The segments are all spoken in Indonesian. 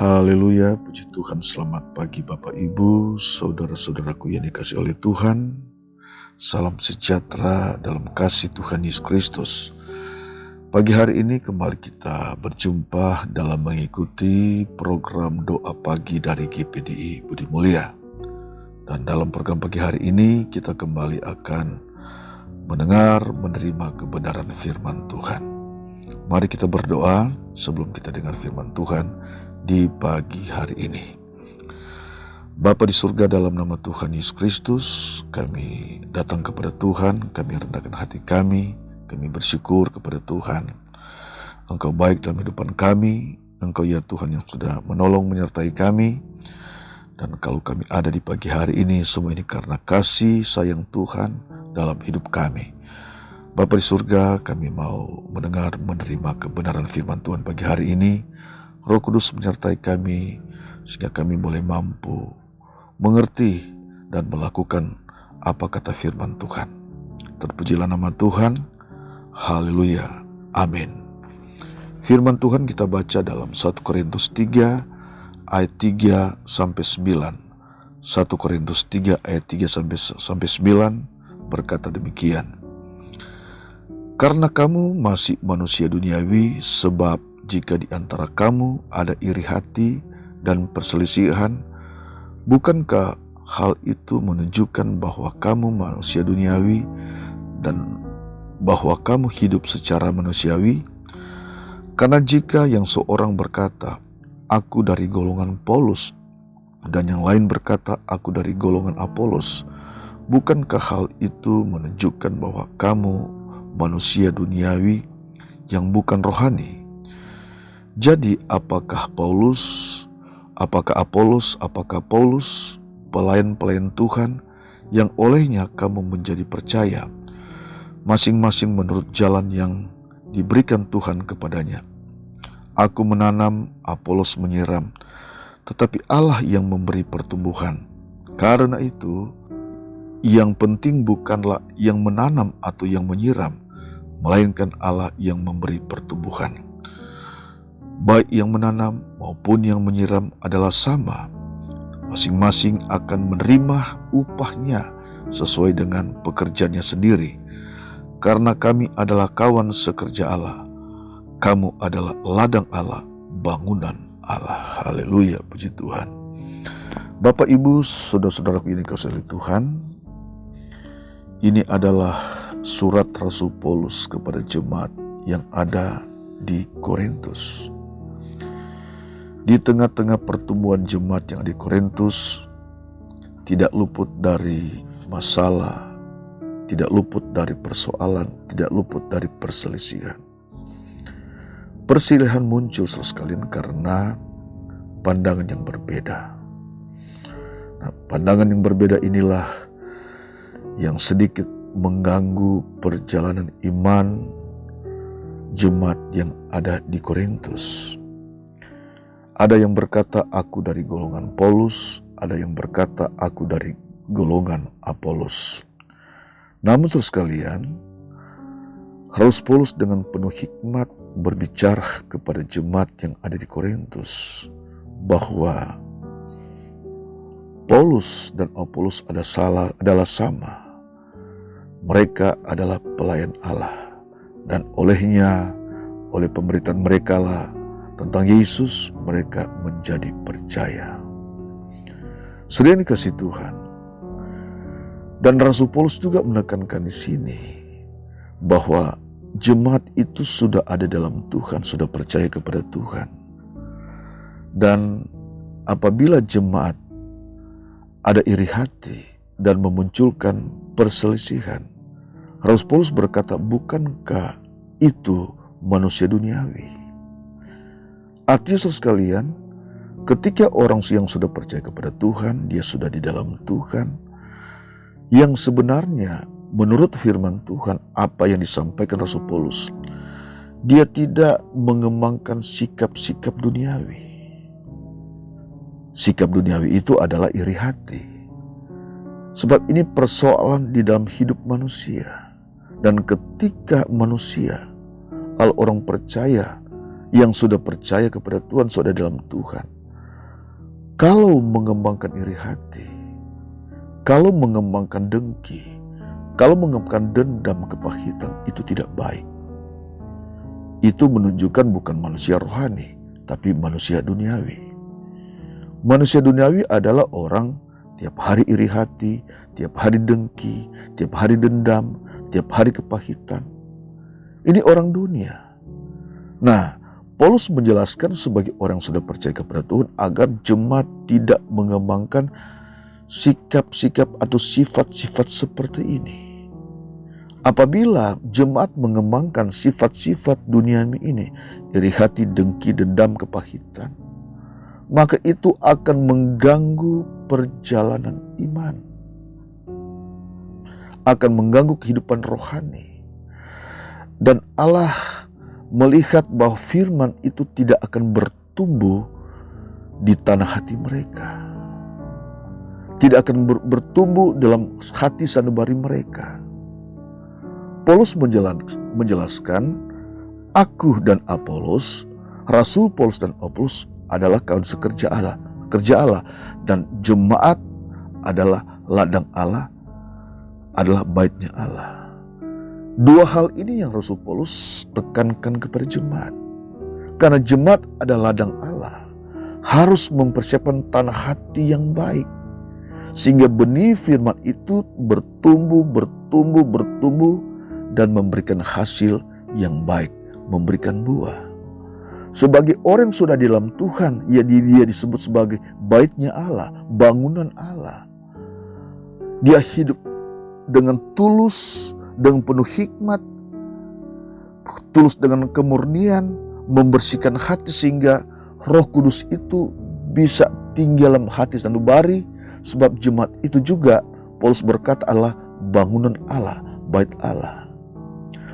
Haleluya, puji Tuhan. Selamat pagi Bapak Ibu, saudara-saudaraku yang dikasihi oleh Tuhan. Salam sejahtera dalam kasih Tuhan Yesus Kristus. Pagi hari ini kembali kita berjumpa dalam mengikuti program doa pagi dari GPDI Budi Mulia. Dan dalam program pagi hari ini kita kembali akan menerima kebenaran firman Tuhan. Mari kita berdoa sebelum kita dengar firman Tuhan di pagi hari ini. Bapa di surga, dalam nama Tuhan Yesus Kristus, kami datang kepada Tuhan, kami rendahkan hati kami bersyukur kepada Tuhan. Engkau baik dalam kehidupan kami, Engkau ya Tuhan yang sudah menolong menyertai kami. Dan kalau kami ada di pagi hari ini, semua ini karena kasih sayang Tuhan dalam hidup kami. Bapa di surga, kami mau menerima kebenaran firman Tuhan pagi hari ini. Roh Kudus menyertai kami sehingga kami boleh mampu mengerti dan melakukan apa kata firman Tuhan. Terpujilah nama Tuhan. Haleluya. Amin. Firman Tuhan kita baca dalam 1 Korintus 3 ayat 3 sampai 9. 1 Korintus 3 ayat 3 sampai 9 berkata demikian. Karena kamu masih manusia duniawi, sebab jika di antara kamu ada iri hati dan perselisihan, bukankah hal itu menunjukkan bahwa kamu manusia duniawi dan bahwa kamu hidup secara manusiawi? Karena jika yang seorang berkata, aku dari golongan Paulus, dan yang lain berkata, aku dari golongan Apolos, bukankah hal itu menunjukkan bahwa kamu manusia duniawi yang bukan rohani? Jadi apakah Apolos, apakah Paulus pelayan-pelayan Tuhan yang olehnya kamu menjadi percaya, masing-masing menurut jalan yang diberikan Tuhan kepadanya. Aku menanam, Apolos menyiram, tetapi Allah yang memberi pertumbuhan. Karena itu, yang penting bukanlah yang menanam atau yang menyiram, melainkan Allah yang memberi pertumbuhan. Baik yang menanam maupun yang menyiram adalah sama. Masing-masing akan menerima upahnya sesuai dengan pekerjaannya sendiri. Karena kami adalah kawan sekerja Allah. Kamu adalah ladang Allah, bangunan Allah. Haleluya, puji Tuhan. Bapak, Ibu, saudara-saudaraku yang dikasihi oleh Tuhan, ini adalah surat Rasul Paulus kepada jemaat yang ada di Korintus. Di tengah-tengah pertumbuhan jemaat yang di Korintus, tidak luput dari masalah, tidak luput dari persoalan, tidak luput dari perselisihan. Perselisihan muncul sekalian karena pandangan yang berbeda. Nah, pandangan yang berbeda inilah yang sedikit mengganggu perjalanan iman jemaat yang ada di Korintus. Ada yang berkata, aku dari golongan Paulus, ada yang berkata, aku dari golongan Apolos. Namun sekalian, Rasul Paulus dengan penuh hikmat berbicara kepada jemaat yang ada di Korintus bahwa Paulus dan Apolos adalah sama. Mereka adalah pelayan Allah, dan oleh pemberitaan mereka lah tentang Yesus, mereka menjadi percaya. Saudara yang dikasihi Tuhan, dan Rasul Paulus juga menekankan di sini bahwa jemaat itu sudah ada dalam Tuhan, sudah percaya kepada Tuhan. Dan apabila jemaat ada iri hati dan memunculkan perselisihan, Rasul Paulus berkata, bukankah itu manusia duniawi? Artinya sekalian, ketika orang yang sudah percaya kepada Tuhan, dia sudah di dalam Tuhan, yang sebenarnya menurut firman Tuhan, apa yang disampaikan Rasul Paulus, dia tidak mengembangkan sikap-sikap duniawi. Sikap duniawi itu adalah iri hati. Sebab ini persoalan di dalam hidup manusia. Dan ketika manusia, orang percaya, yang sudah percaya kepada Tuhan, sudah dalam Tuhan, Kalau mengembangkan iri hati, kalau mengembangkan dengki, kalau mengembangkan dendam, kepahitan, itu tidak baik. Itu menunjukkan bukan manusia rohani, tapi manusia duniawi. Manusia duniawi adalah orang tiap hari iri hati, tiap hari dengki, tiap hari dendam, tiap hari kepahitan. Ini orang dunia. Nah, Paulus menjelaskan sebagai orang yang sudah percaya kepada Tuhan agar jemaat tidak mengembangkan sikap-sikap atau sifat-sifat seperti ini. Apabila jemaat mengembangkan sifat-sifat duniawi ini, iri hati, dengki, dendam, kepahitan, maka itu akan mengganggu perjalanan iman, akan mengganggu kehidupan rohani. Dan Allah melihat bahwa firman itu tidak akan bertumbuh di tanah hati mereka, tidak akan bertumbuh dalam hati sanubari mereka. Paulus menjelaskan, aku dan Apolos, Rasul Paulus dan Apolos adalah kawan sekerja Allah, kerja Allah, dan jemaat adalah ladang Allah, adalah baitnya Allah. Dua hal ini yang Rasul Paulus tekankan kepada jemaat. Karena jemaat adalah ladang Allah, harus mempersiapkan tanah hati yang baik, sehingga benih firman itu bertumbuh, dan memberikan hasil yang baik, memberikan buah. Sebagai orang yang sudah di dalam Tuhan, dia disebut sebagai baitnya Allah, bangunan Allah. Dia hidup dengan tulus, dengan penuh hikmat, tulus dengan kemurnian, membersihkan hati sehingga Roh Kudus itu bisa tinggal dalam hati sanubari. Sebab jemaat itu juga Paulus berkata adalah bangunan Allah, bait Allah.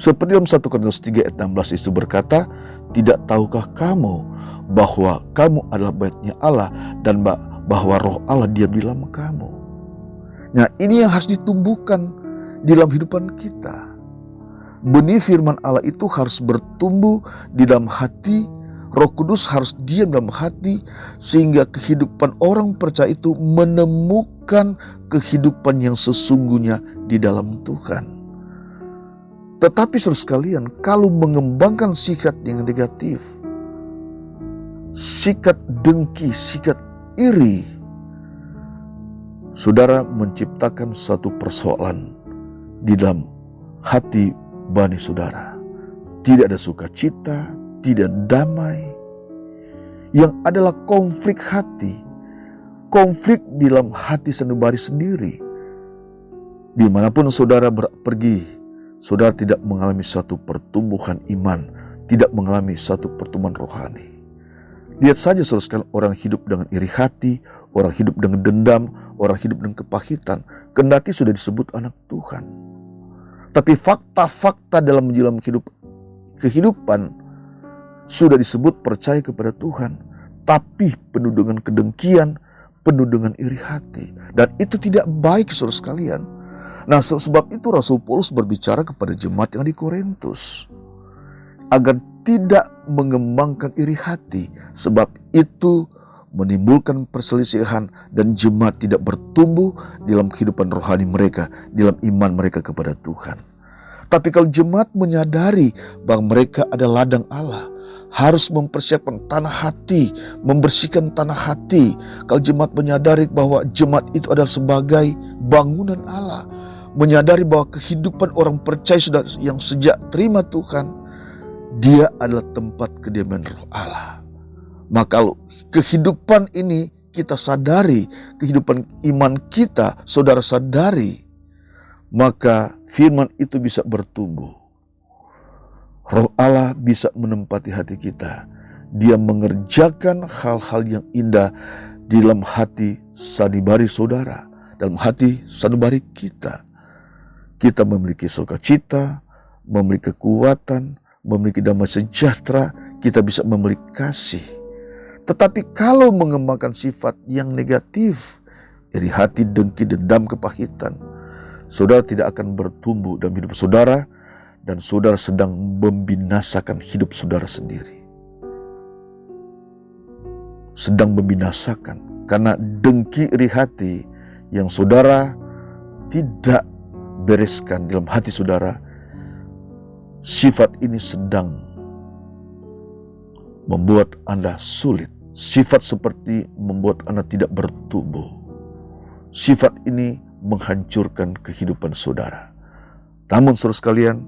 Seperti dalam 1 Korintus 3 ayat 16 itu berkata, tidak tahukah kamu bahwa kamu adalah baitnya Allah dan bahwa Roh Allah diam di dalam kamu. Nah, ini yang harus ditumbuhkan di dalam kehidupan kita. Benih firman Allah itu harus bertumbuh di dalam hati. Roh Kudus harus diam dalam hati, sehingga kehidupan orang percaya itu menemukan kehidupan yang sesungguhnya di dalam Tuhan. Tetapi saudara sekalian, kalau mengembangkan sikap yang negatif, sikap dengki, sikap iri, saudara menciptakan satu persoalan di dalam hati bani saudara. Tidak ada sukacita, tidak damai, yang adalah konflik hati, konflik di dalam hati sanubari sendiri. Dimanapun saudara pergi, saudara tidak mengalami satu pertumbuhan iman, tidak mengalami satu pertumbuhan rohani. Lihat saja saudara sekalian, orang hidup dengan iri hati, orang hidup dengan dendam, orang hidup dengan kepahitan, kendati sudah disebut anak Tuhan. Tapi fakta-fakta dalam menjalani kehidupan sudah disebut percaya kepada Tuhan, tapi penuh dengan kedengkian, penuh dengan iri hati. Dan itu tidak baik saudara sekalian. Nah, sebab itu Rasul Paulus berbicara kepada jemaat yang di Korintus agar tidak mengembangkan iri hati, sebab itu menimbulkan perselisihan dan jemaat tidak bertumbuh dalam kehidupan rohani mereka, dalam iman mereka kepada Tuhan. Tapi kalau jemaat menyadari bahwa mereka adalah ladang Allah, harus mempersiapkan tanah hati, membersihkan tanah hati. Kalau jemaat menyadari bahwa jemaat itu adalah sebagai bangunan Allah, menyadari bahwa kehidupan orang percaya sudah yang sejak terima Tuhan, dia adalah tempat kediaman Roh Allah. Maka kalau kehidupan ini kita sadari, kehidupan iman kita saudara sadari, maka firman itu bisa bertumbuh. Roh Allah bisa menempati hati kita. Dia mengerjakan hal-hal yang indah di dalam hati sanubari saudara, dalam hati sanubari kita. Kita memiliki sukacita, memiliki kekuatan, memiliki damai sejahtera, kita bisa memiliki kasih. Tetapi kalau mengembangkan sifat yang negatif, iri hati, dengki, dendam, kepahitan, saudara tidak akan bertumbuh dalam hidup saudara, dan saudara sedang membinasakan hidup saudara sendiri. Sedang membinasakan. Karena dengki iri hati yang saudara tidak bereskan dalam hati saudara, sifat ini sedang membuat Anda sulit. Sifat seperti membuat Anda tidak bertumbuh. Sifat ini menghancurkan kehidupan saudara. Namun saudara sekalian,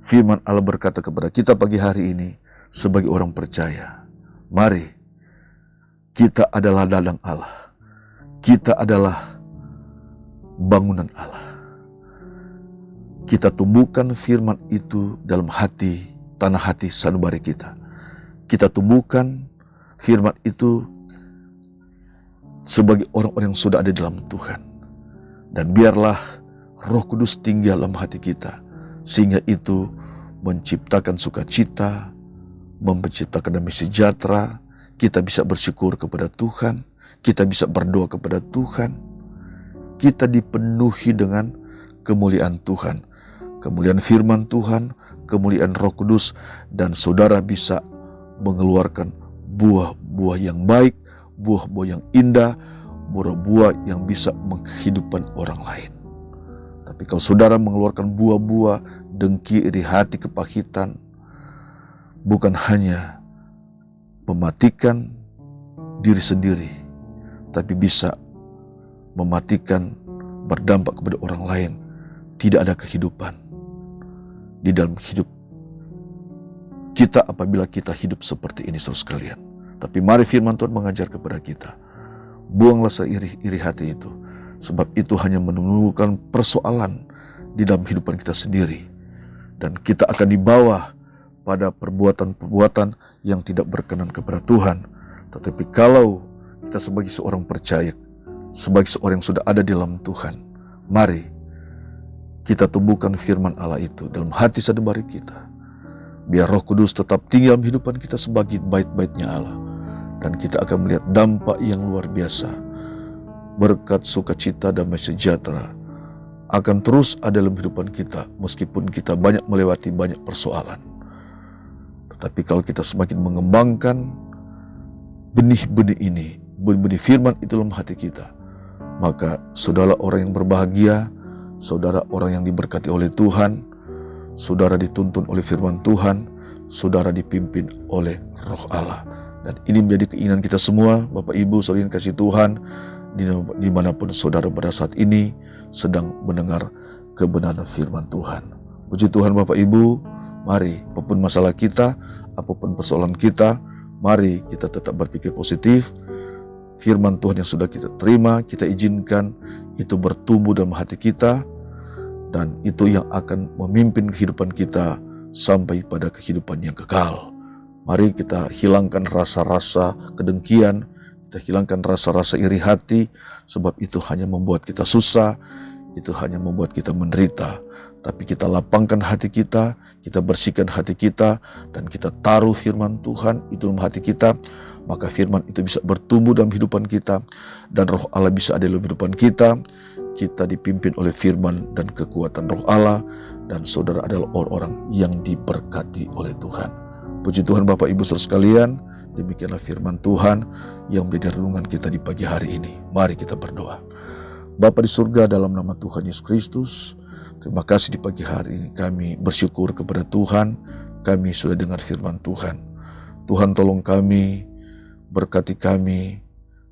firman Allah berkata kepada kita pagi hari ini sebagai orang percaya, mari kita adalah ladang Allah. Kita adalah bangunan Allah. Kita tumbuhkan firman itu dalam hati, tanah hati sanubari kita. Kita tumbuhkan firman itu sebagai orang-orang yang sudah ada dalam Tuhan. Dan biarlah Roh Kudus tinggal dalam hati kita, sehingga itu menciptakan sukacita, menciptakan damai sejahtera. Kita bisa bersyukur kepada Tuhan, kita bisa berdoa kepada Tuhan, kita dipenuhi dengan kemuliaan Tuhan, kemuliaan firman Tuhan, kemuliaan Roh Kudus, dan saudara bisa mengeluarkan buah-buah yang baik, buah-buah yang indah, buah-buah yang bisa menghidupkan orang lain. Tapi kalau saudara mengeluarkan buah-buah dengki, iri hati, kepahitan, bukan hanya mematikan diri sendiri, tapi bisa mematikan, berdampak kepada orang lain. Tidak ada kehidupan di dalam hidup kita apabila kita hidup seperti ini, saudara sekalian. Tapi mari firman Tuhan mengajar kepada kita, buanglah iri hati itu, sebab itu hanya menimbulkan persoalan di dalam kehidupan kita sendiri, dan kita akan dibawa pada perbuatan-perbuatan yang tidak berkenan kepada Tuhan. Tetapi kalau kita sebagai seorang percaya, sebagai seorang yang sudah ada di dalam Tuhan, mari kita tumbuhkan firman Allah itu dalam hati sanubari kita. Biar Roh Kudus tetap tinggal dalam kehidupan kita sebagai bait-baitnya Allah. Dan kita akan melihat dampak yang luar biasa. Berkat sukacita, damai sejahtera akan terus ada dalam kehidupan kita, meskipun kita banyak melewati banyak persoalan. Tapi kalau kita semakin mengembangkan benih-benih ini, benih firman itu dalam hati kita, maka saudara orang yang berbahagia, saudara orang yang diberkati oleh Tuhan, saudara dituntun oleh firman Tuhan, saudara dipimpin oleh Roh Allah. Dan ini menjadi keinginan kita semua, Bapak Ibu saudara yang kasih Tuhan, dimanapun saudara pada saat ini sedang mendengar kebenaran firman Tuhan. Puji Tuhan Bapak Ibu. Mari, apapun masalah kita, apapun persoalan kita, mari kita tetap berpikir positif. Firman Tuhan yang sudah kita terima, kita izinkan itu bertumbuh dalam hati kita, dan itu yang akan memimpin kehidupan kita sampai pada kehidupan yang kekal. Mari kita hilangkan rasa-rasa kedengkian, kita hilangkan rasa-rasa iri hati, sebab itu hanya membuat kita susah, itu hanya membuat kita menderita. Tapi kita lapangkan hati kita bersihkan hati kita, dan kita taruh firman Tuhan itu dalam hati kita, maka firman itu bisa bertumbuh dalam kehidupan kita, dan Roh Allah bisa ada dalam kehidupan kita. Kita dipimpin oleh firman dan kekuatan Roh Allah, dan saudara adalah orang-orang yang diberkati oleh Tuhan. Puji Tuhan Bapak Ibu saudara sekalian, demikianlah firman Tuhan yang menjadi renungan kita di pagi hari ini. Mari kita berdoa. Bapa di surga, dalam nama Tuhan Yesus Kristus, terima kasih di pagi hari ini kami bersyukur kepada Tuhan, kami sudah dengar firman Tuhan. Tuhan tolong kami, berkati kami,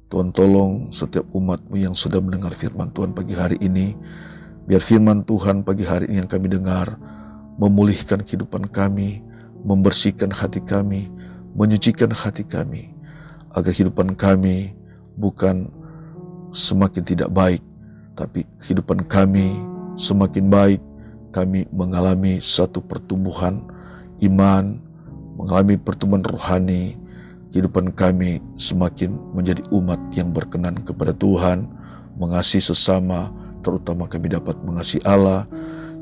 Tuhan tolong setiap umat-Mu yang sudah mendengar firman Tuhan pagi hari ini. Biar firman Tuhan pagi hari ini yang kami dengar memulihkan kehidupan kami, membersihkan hati kami, menyucikan hati kami, agar kehidupan kami bukan semakin tidak baik, tapi kehidupan kami semakin baik. Kami mengalami satu pertumbuhan iman, mengalami pertumbuhan rohani. Kehidupan kami semakin menjadi umat yang berkenan kepada Tuhan, mengasihi sesama, terutama kami dapat mengasihi Allah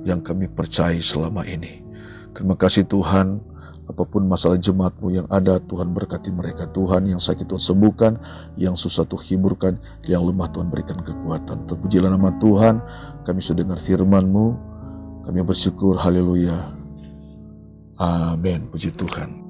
yang kami percaya selama ini. Terima kasih Tuhan, apapun masalah jemaat-Mu yang ada, Tuhan berkati mereka. Tuhan, yang sakit Tuhan sembuhkan, yang susah Tuhan hiburkan, yang lemah Tuhan berikan kekuatan. Terpujilah nama Tuhan, kami sudah dengar firman-Mu, kami bersyukur, haleluya, amin, puji Tuhan.